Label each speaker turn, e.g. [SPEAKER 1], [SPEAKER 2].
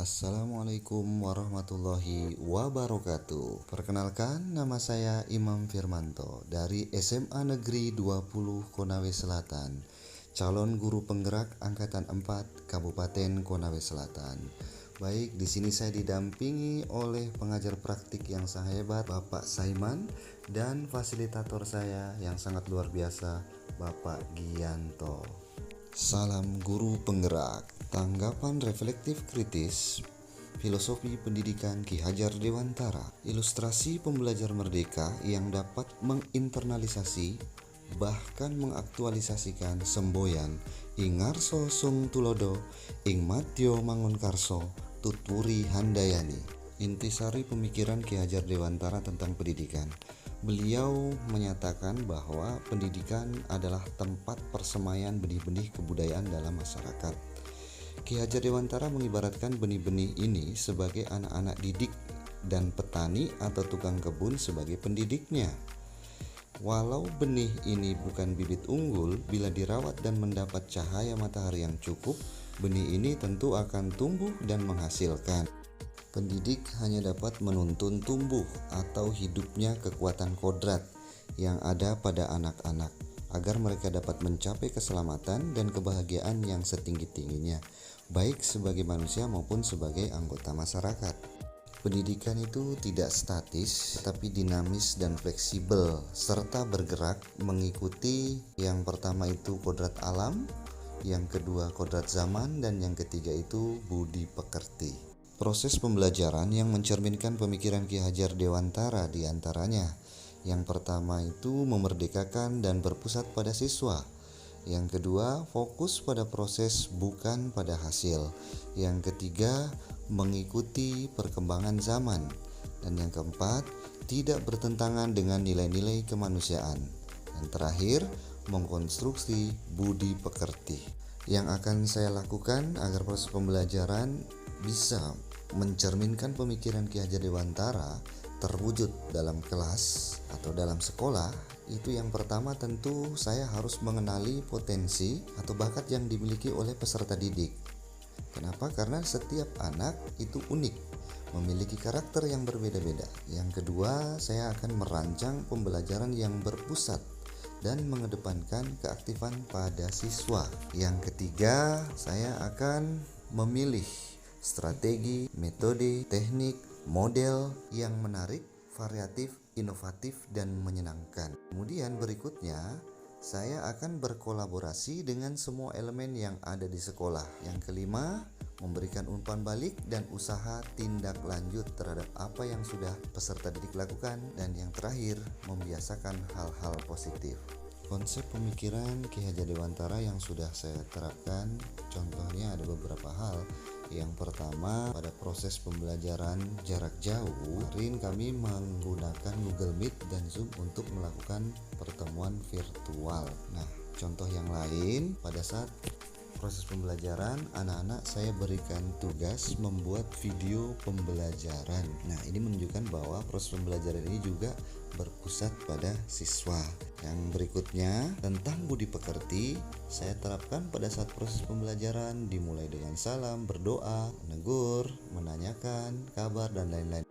[SPEAKER 1] Assalamualaikum warahmatullahi wabarakatuh. Perkenalkan, nama saya Imam Firmanto dari SMA Negeri 20 Konawe Selatan, calon guru penggerak angkatan 4 Kabupaten Konawe Selatan. Baik, di sini saya didampingi oleh pengajar praktik yang sangat hebat, Bapak Saiman, dan fasilitator saya yang sangat luar biasa, Bapak Gianto. Salam guru penggerak. Tanggapan reflektif kritis, filosofi pendidikan Ki Hajar Dewantara, ilustrasi pembelajar merdeka yang dapat menginternalisasi bahkan mengaktualisasikan semboyan ing ngarso sung tulodo ing matyo mangunkarso tuturi handayani. Intisari pemikiran Ki Hajar Dewantara tentang pendidikan. Beliau menyatakan bahwa pendidikan adalah tempat persemaian benih-benih kebudayaan dalam masyarakat. Ki Hajar Dewantara mengibaratkan benih-benih ini sebagai anak-anak didik dan petani atau tukang kebun sebagai pendidiknya. Walau benih ini bukan bibit unggul, bila dirawat dan mendapat cahaya matahari yang cukup, benih ini tentu akan tumbuh dan menghasilkan. Pendidik hanya dapat menuntun tumbuh atau hidupnya kekuatan kodrat yang ada pada anak-anak agar mereka dapat mencapai keselamatan dan kebahagiaan yang setinggi-tingginya, baik sebagai manusia maupun sebagai anggota masyarakat. Pendidikan itu tidak statis, tetapi dinamis dan fleksibel, serta bergerak mengikuti yang pertama itu kodrat alam, yang kedua kodrat zaman, dan yang ketiga itu budi pekerti. Proses pembelajaran yang mencerminkan pemikiran Ki Hajar Dewantara diantaranya. Yang pertama itu memerdekakan dan berpusat pada siswa. Yang kedua, fokus pada proses bukan pada hasil. Yang ketiga, mengikuti perkembangan zaman. Dan yang keempat, tidak bertentangan dengan nilai-nilai kemanusiaan. Dan terakhir, mengkonstruksi budi pekerti. Yang akan saya lakukan agar proses pembelajaran bisa mencerminkan pemikiran Ki Hajar Dewantara terwujud dalam kelas atau dalam sekolah, itu yang pertama tentu saya harus mengenali potensi atau bakat yang dimiliki oleh peserta didik. Kenapa? Karena setiap anak itu unik, memiliki karakter yang berbeda-beda. Yang kedua, saya akan merancang pembelajaran yang berpusat dan mengedepankan keaktifan pada siswa. Yang ketiga, saya akan memilih strategi, metode, teknik, model yang menarik, variatif, inovatif, dan menyenangkan. Kemudian berikutnya, saya akan berkolaborasi dengan semua elemen yang ada di sekolah. Yang kelima, memberikan umpan balik dan usaha tindak lanjut terhadap apa yang sudah peserta didik lakukan. Dan yang terakhir, membiasakan hal-hal positif. Konsep pemikiran Ki Hajar Dewantara yang sudah saya terapkan, contohnya ada beberapa hal. Yang pertama, pada proses pembelajaran jarak jauh, kemarin kami menggunakan Google Meet dan Zoom untuk melakukan pertemuan virtual. Nah, contoh yang lain, pada saat proses pembelajaran, anak-anak saya berikan tugas membuat video pembelajaran. Nah, ini menunjukkan bahwa proses pembelajaran ini juga berpusat pada siswa. Yang berikutnya, tentang budi pekerti, saya terapkan pada saat proses pembelajaran, dimulai dengan salam, berdoa, menegur, menanyakan kabar, dan lain-lain